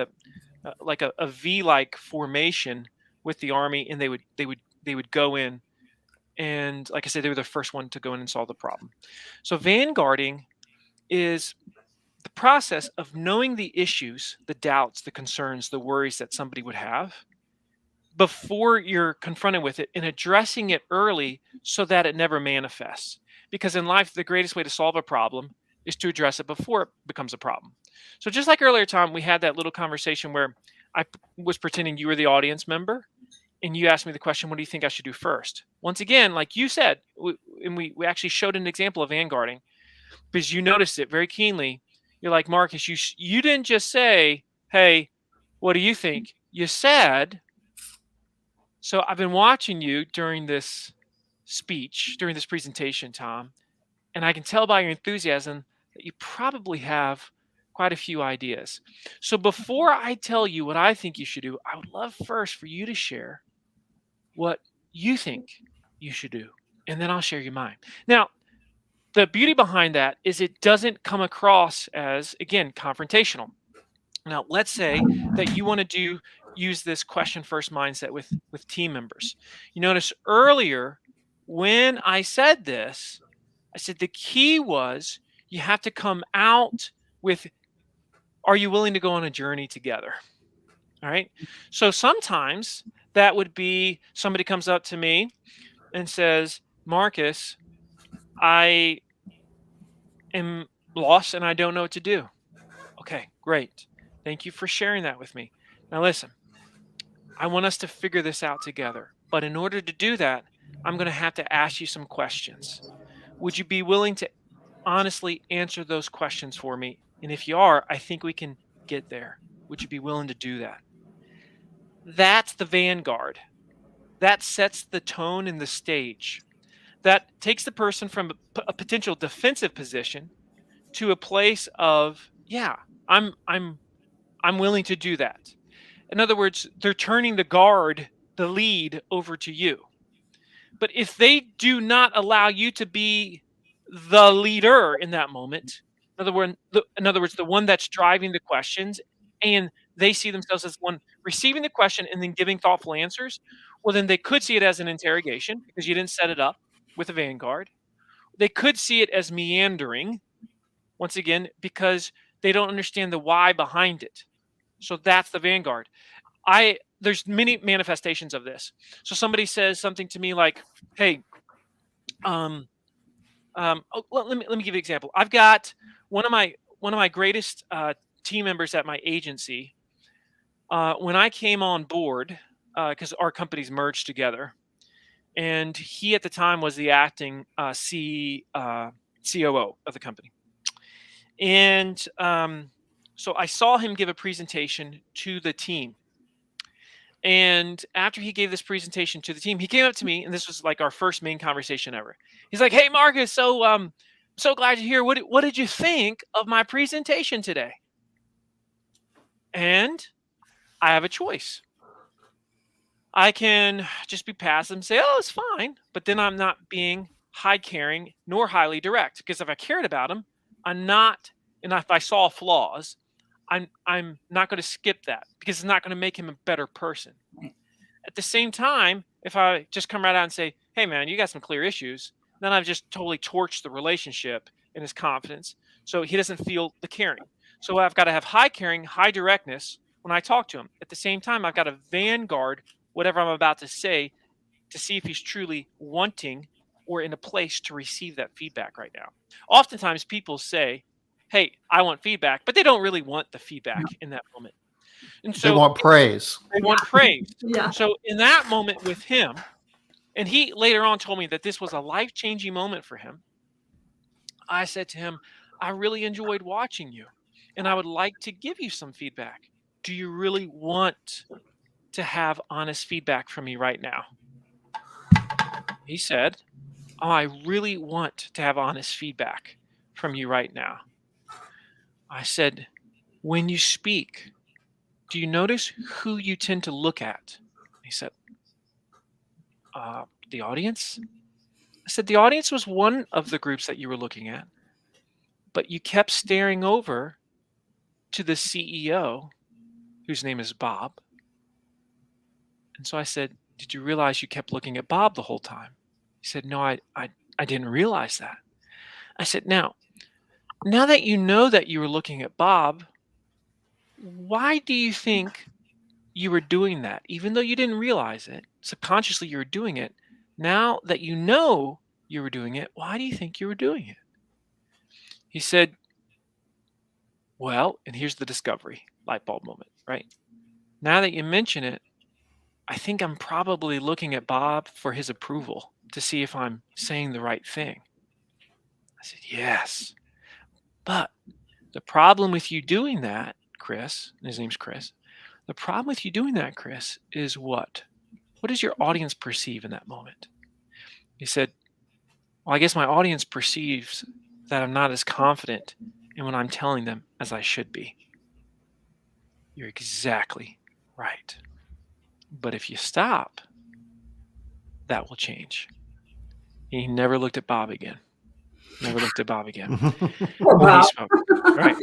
like a V-like formation with the army, and they would go in, and like I said, they were the first one to go in and solve the problem. So vanguarding is the process of knowing the issues, the doubts, the concerns, the worries that somebody would have before you're confronted with it and addressing it early so that it never manifests. Because in life, the greatest way to solve a problem is to address it before it becomes a problem. So just like earlier, Tom, we had that little conversation where I was pretending you were the audience member and you asked me the question, what do you think I should do first? Once again, like you said, we actually showed an example of vanguarding because you noticed it very keenly. You're like, Marcus, you didn't just say, hey, what do you think? You said, so I've been watching you during this speech, during this presentation, Tom, and I can tell by your enthusiasm that you probably have quite a few ideas. So before I tell you what I think you should do, I would love first for you to share what you think you should do, and then I'll share you mine. Now, the beauty behind that is it doesn't come across as, again, confrontational. Now, let's say that you want to use this question first mindset with team members. You notice earlier when I said this, I said the key was you have to come out with, are you willing to go on a journey together? All right. So sometimes that would be somebody comes up to me and says, Marcus, I am lost and I don't know what to do. Okay, great. Thank you for sharing that with me. Now listen, I want us to figure this out together. But in order to do that, I'm going to have to ask you some questions. Would you be willing to honestly answer those questions for me? And if you are, I think we can get there. Would you be willing to do that? That's the vanguard. That sets the tone and the stage. That takes the person from a potential defensive position to a place of, yeah, I'm willing to do that. In other words, they're turning the guard, the lead, over to you. But if they do not allow you to be the leader in that moment, in other words, the one that's driving the questions, and they see themselves as one receiving the question and then giving thoughtful answers, well, then they could see it as an interrogation because you didn't set it up with a vanguard. They could see it as meandering, once again, because they don't understand the why behind it. So that's the vanguard. There's many manifestations of this. So somebody says something to me like, "Hey, let me give you an example. I've got one of my greatest team members at my agency. When I came on board, because our companies merged together, and he at the time was the acting COO of the company, and so I saw him give a presentation to the team. And after he gave this presentation to the team, he came up to me, and this was like our first main conversation ever. He's like, "Hey, Marcus, so glad you're here. What did you think of my presentation today?" And I have a choice. I can just be passive and say, "Oh, it's fine," but then I'm not being high caring nor highly direct, because if I cared about him, I'm not, and if I saw flaws, I'm not going to skip that because it's not going to make him a better person. Right. At the same time, if I just come right out and say, "Hey, man, you got some clear issues," then I've just totally torched the relationship and his confidence. So he doesn't feel the caring. So I've got to have high caring, high directness when I talk to him. At the same time, I've got to vanguard whatever I'm about to say to see if he's truly wanting or in a place to receive that feedback right now. Oftentimes people say, "Hey, I want feedback," but they don't really want the feedback in that moment. And They so want praise. they want praise. Yeah. So in that moment with him, and he later on told me that this was a life-changing moment for him, I said to him, "I really enjoyed watching you, and I would like to give you some feedback. Do you really want to have honest feedback from me right now?" He said, "Oh, I really want to have honest feedback from you right now." I said, "When you speak, do you notice who you tend to look at?" He said, "The audience." I said, "The audience was one of the groups that you were looking at, but you kept staring over to the CEO, whose name is Bob." And so I said, "Did you realize you kept looking at Bob the whole time?" He said, "No, I didn't realize that." I said, now that you know that you were looking at Bob, why do you think you were doing that? Even though you didn't realize it, subconsciously you were doing it. Now that you know you were doing it, why do you think you were doing it?" He said, "Well," and here's the discovery, light bulb moment, right? "Now that you mention it, I think I'm probably looking at Bob for his approval to see if I'm saying the right thing." I said, "Yes. But the problem with you doing that, Chris," and his name's Chris, "the problem with you doing that, Chris, is what? What does your audience perceive in that moment?" He said, "Well, I guess my audience perceives that I'm not as confident in what I'm telling them as I should be." You're exactly right. But if you stop, that will change. He never looked at Bob again. Never looked at Bob again Poor when he Bob. spoke. Right.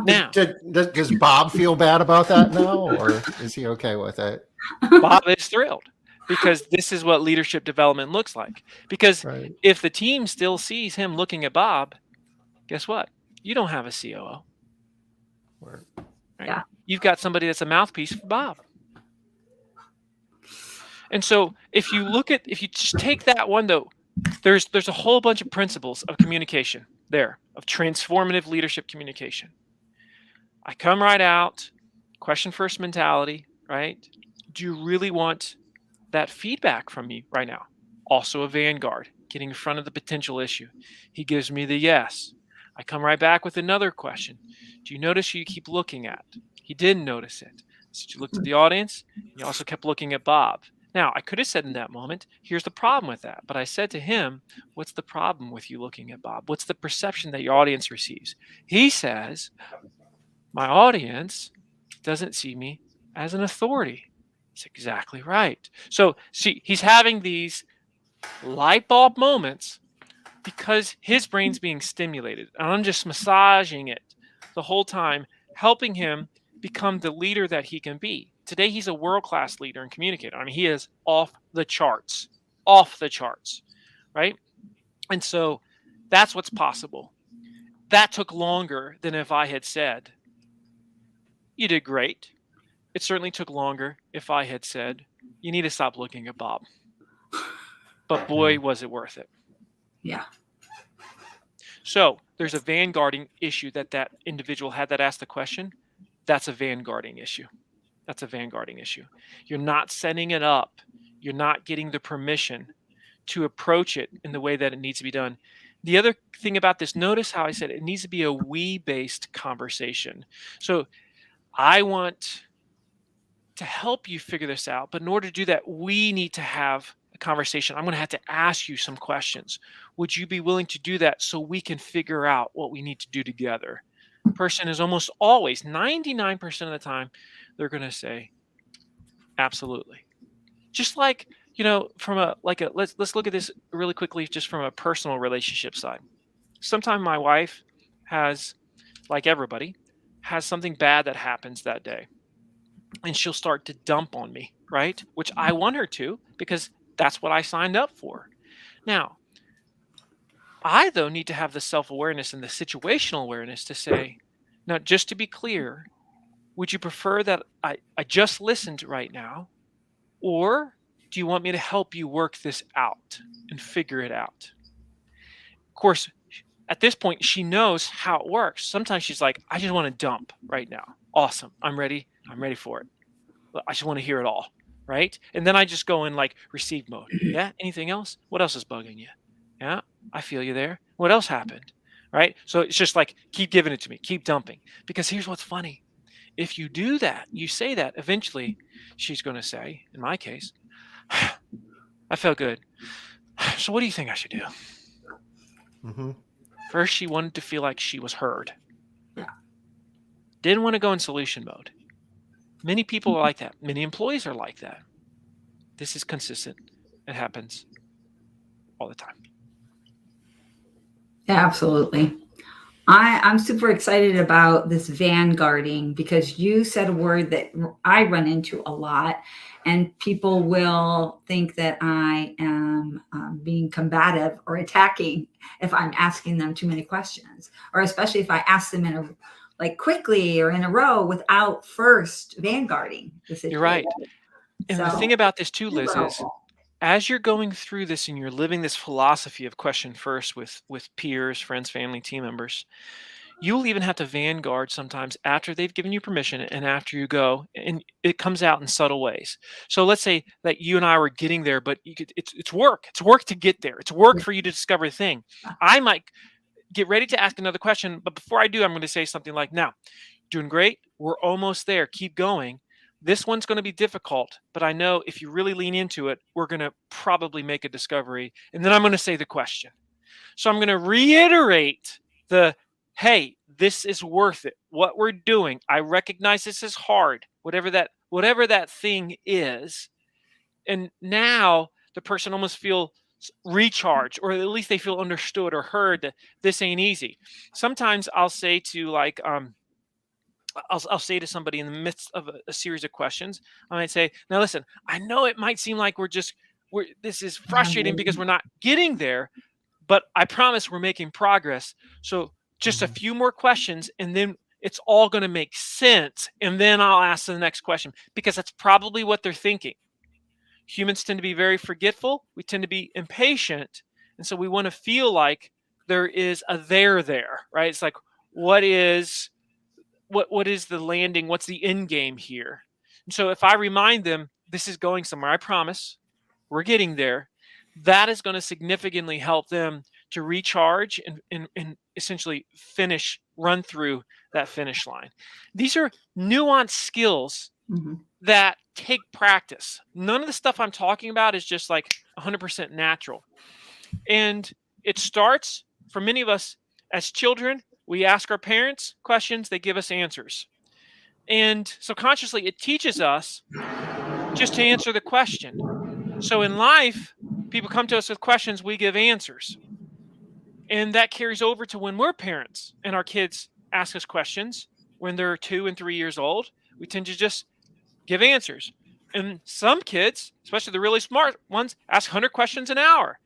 Now, Does Bob feel bad about that now, or is he okay with it? Bob is thrilled because this is what leadership development looks like. Because Right. if the team still sees him looking at Bob, guess what? You don't have a COO. Or- Right? Yeah. You've got somebody that's a mouthpiece for Bob. And so if you just take that one though, there's a whole bunch of principles of communication there, of transformative leadership communication. I come right out, question first mentality, right? Do you really want that feedback from me right now? Also a vanguard, getting in front of the potential issue. He gives me the yes. I come right back with another question. Do you notice who you keep looking at? He didn't notice it. So you looked at the audience. You also kept looking at Bob. Now, I could have said in that moment, "Here's the problem with that." But I said to him, "What's the problem with you looking at Bob? What's the perception that your audience receives?" He says, "My audience doesn't see me as an authority." That's exactly right. So see, he's having these light bulb moments because his brain's being stimulated. And I'm just massaging it the whole time, helping him become the leader that he can be. today he's a world-class leader and communicator. I mean, he is off the charts, right? And so that's what's possible. That took longer than if I had said, you did great. It certainly took longer if I had said, you need to stop looking at Bob. But boy, was it worth it. Yeah. So there's a vanguarding issue that individual had that asked the question. That's a vanguarding issue. You're not setting it up. You're not getting the permission to approach it in the way that it needs to be done. The other thing about this, notice how I said it needs to be a we-based conversation. So I want to help you figure this out, but in order to do that, we need to have a conversation. I'm going to have to ask you some questions. Would you be willing to do that so we can figure out what we need to do together? Person is almost always, 99% of the time, they're going to say, absolutely. Just like, from let's look at this really quickly, just from a personal relationship side. Sometimes my wife has, like everybody, has something bad that happens that day. And she'll start to dump on me, right? Which I want her to, because that's what I signed up for. Now, I, though, need to have the self-awareness and the situational awareness to say, now, just to be clear, would you prefer that I just listened right now? Or do you want me to help you work this out and figure it out? Of course, at this point, she knows how it works. Sometimes she's like, I just want to dump right now. Awesome. I'm ready for it. I just want to hear it all, right? And then I just go in like receive mode. Yeah? Anything else? What else is bugging you? Yeah? I feel you there. What else happened? Right? So it's just like, keep giving it to me. Keep dumping. Because here's what's funny. If you do that, you say that, eventually she's going to say, in my case, I felt good. So what do you think I should do? Mm-hmm. First, she wanted to feel like she was heard. Yeah. Didn't want to go in solution mode. Many people are like that. Many employees are like that. This is consistent. It happens all the time. Yeah, absolutely. I'm super excited about this vanguarding because you said a word that I run into a lot, and people will think that I am being combative or attacking if I'm asking them too many questions, or especially if I ask them quickly or in a row without first vanguarding the situation. You're right. And the thing about this too, Liz, is helpful. as you're going through this and you're living this philosophy of question first with peers, friends, family, team members, you'll even have to vanguard sometimes after they've given you permission and after you go, and it comes out in subtle ways. So let's say that you and I were getting there, but it's work. It's work to get there. It's work for you to discover the thing. I might get ready to ask another question, but before I do, I'm going to say something like, now, doing great. We're almost there. Keep going. This one's going to be difficult, but I know if you really lean into it, we're going to probably make a discovery. And then I'm going to say the question. So I'm going to reiterate hey, this is worth it. What we're doing, I recognize this is hard, whatever that thing is. And now the person almost feels recharged, or at least they feel understood or heard that this ain't easy. Sometimes I'll say to I'll say to somebody in the midst of a series of questions, I might say, now listen, I know it might seem like this is frustrating because we're not getting there, but I promise we're making progress. So just a few more questions, and then it's all going to make sense. And then I'll ask the next question, because that's probably what they're thinking. Humans tend to be very forgetful. We tend to be impatient. And so we want to feel like there is a there, right? It's like, what is the landing? What's the end game here? And so if I remind them, this is going somewhere, I promise, we're getting there, that is going to significantly help them to recharge and essentially run through that finish line. These are nuanced skills that take practice. None of the stuff I'm talking about is just like 100% natural. And it starts for many of us as children. We ask our parents questions, they give us answers. And subconsciously, it teaches us just to answer the question. So in life, people come to us with questions, we give answers. And that carries over to when we're parents and our kids ask us questions when they're 2 and 3 years old. We tend to just give answers. And some kids, especially the really smart ones, ask 100 questions an hour.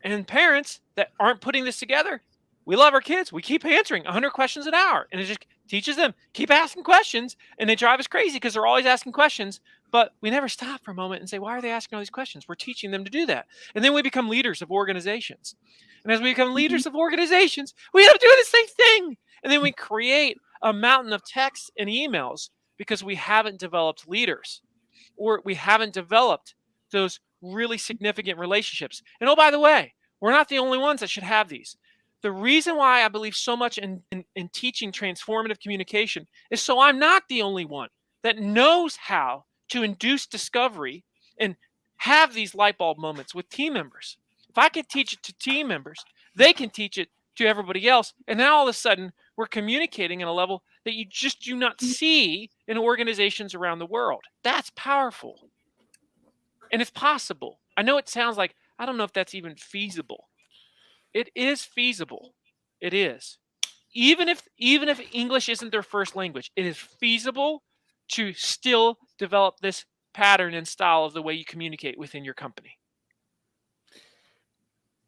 And parents that aren't putting this together, we love our kids. We keep answering 100 questions an hour. And it just teaches them, keep asking questions. And they drive us crazy because they're always asking questions. But we never stop for a moment and say, why are they asking all these questions? We're teaching them to do that. And then we become leaders of organizations. And as we become leaders of organizations, we end up doing the same thing. And then we create a mountain of texts and emails because we haven't developed leaders, or we haven't developed those really significant relationships. And oh, by the way, we're not the only ones that should have these. The reason why I believe so much in teaching transformative communication is so I'm not the only one that knows how to induce discovery and have these light bulb moments with team members. If I can teach it to team members, they can teach it to everybody else. And now all of a sudden, we're communicating at a level that you just do not see in organizations around the world. That's powerful. And it's possible. I know it sounds like, I don't know if that's even feasible. It is feasible. It is. Even if English isn't their first language, it is feasible to still develop this pattern and style of the way you communicate within your company.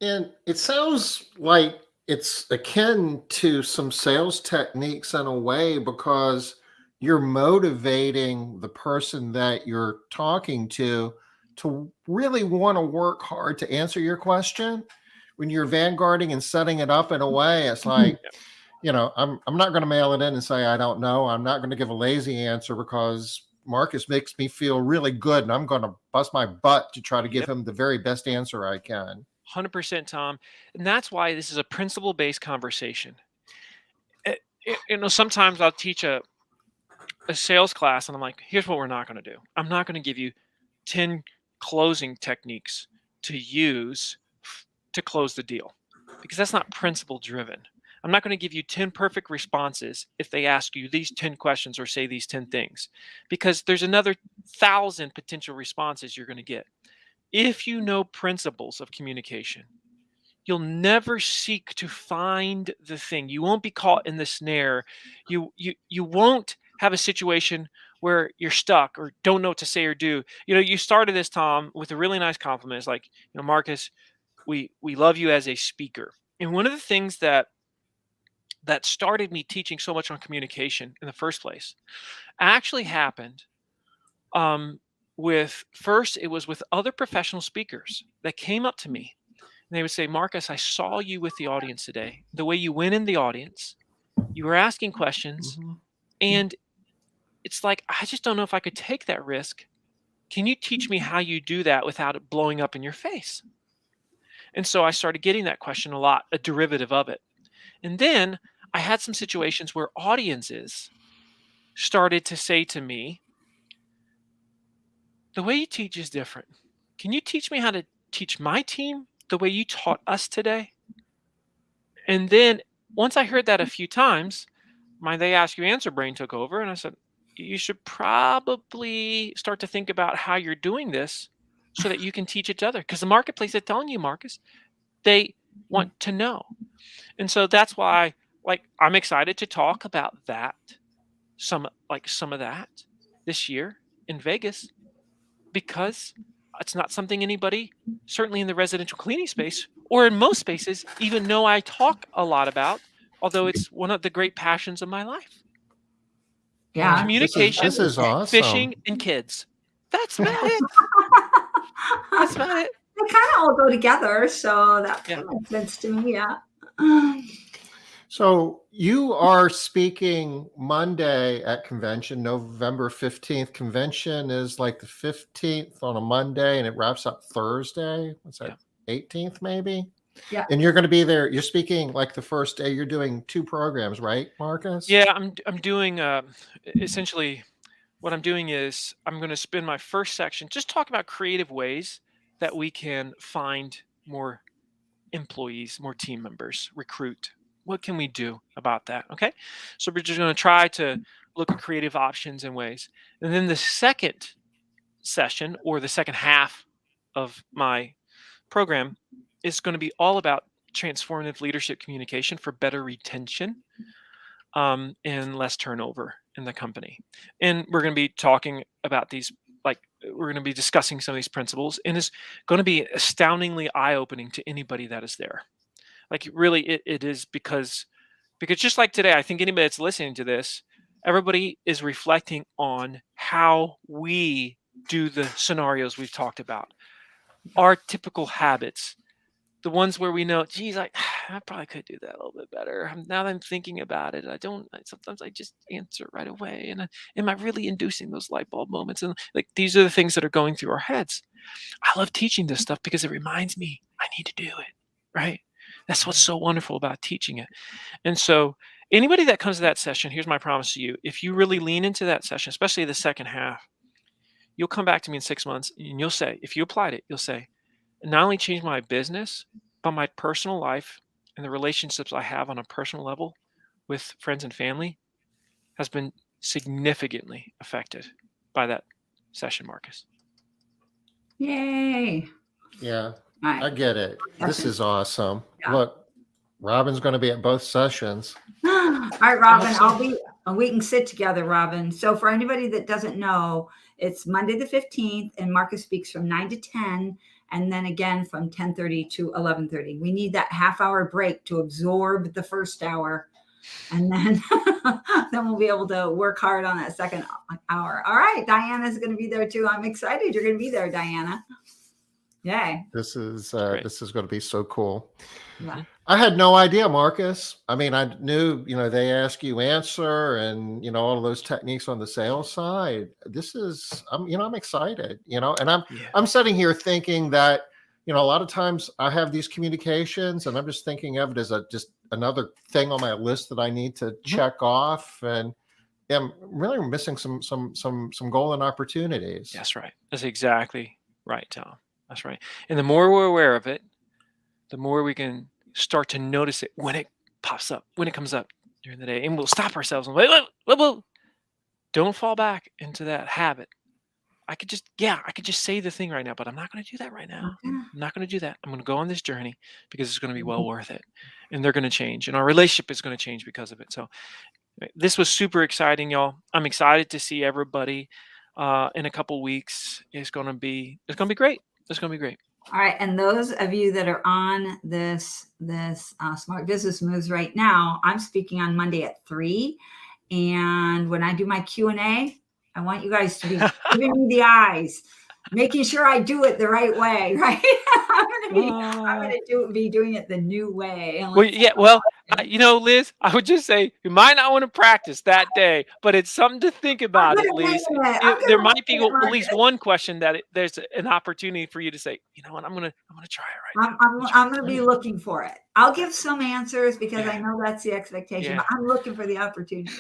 And it sounds like it's akin to some sales techniques in a way, because you're motivating the person that you're talking to really want to work hard to answer your question. When you're vanguarding and setting it up in a way, it's like, I'm not going to mail it in and say, I don't know. I'm not going to give a lazy answer because Marcus makes me feel really good, and I'm going to bust my butt to try to give him the very best answer I can. 100%, Tom. And that's why this is a principle-based conversation. Sometimes I'll teach a sales class and I'm like, here's what we're not going to do. I'm not going to give you 10 closing techniques to use to close the deal, because that's not principle driven. I'm not going to give you 10 perfect responses if they ask you these 10 questions or say these 10 things, because there's another 1,000 potential responses you're going to get. If you know principles of communication, you'll never seek to find the thing. You won't be caught in the snare. You won't have a situation where you're stuck or don't know what to say or do. You started this, Tom, with a really nice compliment. It's like, Marcus, we love you as a speaker. And one of the things that started me teaching so much on communication in the first place actually happened it was with other professional speakers that came up to me. And they would say, Marcus, I saw you with the audience today. The way you went in the audience, you were asking questions, and it's like, I just don't know if I could take that risk. Can you teach me how you do that without it blowing up in your face? And so I started getting that question a lot, a derivative of it. And then I had some situations where audiences started to say to me, the way you teach is different. Can you teach me how to teach my team the way you taught us today? And then once I heard that a few times, my they ask you answer brain took over, and I said, you should probably start to think about how you're doing this so that you can teach each other, because the marketplace is telling you, Marcus, they want to know. And so that's why, I'm excited to talk about that, some of that this year in Vegas, because it's not something anybody, certainly in the residential cleaning space or in most spaces, even know I talk a lot about, although it's one of the great passions of my life. Yeah. Communication, this is awesome. fishing, and kids. That's about it. That's about it. They kind of all go together, so that makes sense to me. Yeah. So you are speaking Monday at convention, November 15th. Convention is like the 15th on a Monday, and it wraps up Thursday. What's that? 18th, maybe? Yeah. And you're going to be there. You're speaking like the first day. You're doing 2 programs, right, Marcus? Yeah, I'm doing essentially what I'm doing is I'm going to spend my first section just talk about creative ways that we can find more employees, more team members, recruit. What can we do about that? Okay. So we're just going to try to look at creative options and ways. And then the second session, or the second half of my program, is going to be all about transformative leadership communication for better retention and less turnover in the company. And we're going to be talking about these. Like, we're going to be discussing some of these principles, and it's going to be astoundingly eye-opening to anybody that is there. Like, really, it is, because just like today, I think anybody that's listening to this, everybody is reflecting on how we do the scenarios we've talked about, our typical habits, the ones where we know, geez, I probably could do that a little bit better. Now that I'm thinking about it, sometimes I just answer right away. And am I really inducing those light bulb moments? And like, these are the things that are going through our heads. I love teaching this stuff because it reminds me I need to do it, right? That's what's so wonderful about teaching it. And so anybody that comes to that session, here's my promise to you. If you really lean into that session, especially the second half, you'll come back to me in 6 months and you'll say, if you applied it, you'll say, it not only changed my business, but my personal life and the relationships I have on a personal level with friends and family has been significantly affected by that session, Marcus. Yay. Yeah, All right. I get it. This is awesome. Yeah. Look, Robin's going to be at both sessions. All right, Robin, Awesome. we can sit together, Robin. So for anybody that doesn't know, it's Monday the 15th, and Marcus speaks from 9 to 10, and then again from 10:30 to 11:30. We need that half-hour break to absorb the first hour, and then then we'll be able to work hard on that second hour. All right, Diana's going to be there too. I'm excited you're going to be there, Diana. Yay. This is Great. this is going to be so cool. Yeah. I had no idea, Marcus. I mean, I knew, they ask you answer and, all of those techniques on the sales side. This is, I'm excited, and I'm sitting here thinking that, a lot of times I have these communications and I'm just thinking of it as just another thing on my list that I need to check off. And I'm really missing some golden opportunities. That's right. That's exactly right, Tom. That's right. And the more we're aware of it, the more we can start to notice it when it pops up, when it comes up during the day. And we'll stop ourselves and wait, whoa. Don't fall back into that habit. I could just say the thing right now, but I'm not going to do that right now. I'm not going to do that. I'm going to go on this journey because it's going to be well worth it. And they're going to change. And our relationship is going to change because of it. So this was super exciting, y'all. I'm excited to see everybody in a couple weeks. It's going to be great. It's going to be great. All right, and those of you that are on this Smart Business Moves right now, I'm speaking on Monday at 3, and when I do my Q&A, I want you guys to be giving me the eyes, making sure I do it the right way, right? I'm gonna be doing it the new way. Liz, I would just say you might not want to practice that day, but it's something to think about at least. There might be at least one question that there's an opportunity for you to say, you know what, I'm gonna try it right now. I'm gonna be looking for it. I'll give some answers because I know that's the expectation, but I'm looking for the opportunity.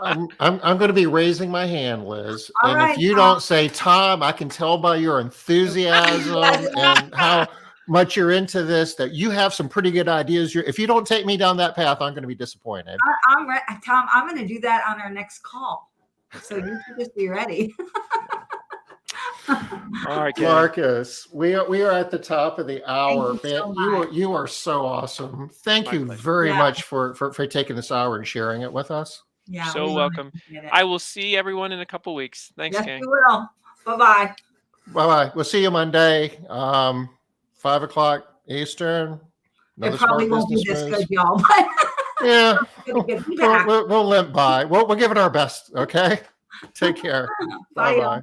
I'm going to be raising my hand, Liz. All and right, if you don't say, Tom, I can tell by your enthusiasm and how much you're into this that you have some pretty good ideas. If you don't take me down that path, I'm going to be disappointed. Tom, I'm going to do that on our next call. So you should just be ready. All right, Marcus, we are at the top of the hour. Thank Man, you are so awesome. Thank you very much for taking this hour and sharing it with us. Yeah, so welcome. I will see everyone in a couple weeks. Thanks, gang. Yes, you will. Bye-bye. Bye-bye. We'll see you Monday, 5 o'clock Eastern. It probably won't be this good, y'all. Yeah, we'll limp by. We'll give it our best. Okay. Take care. Bye-bye.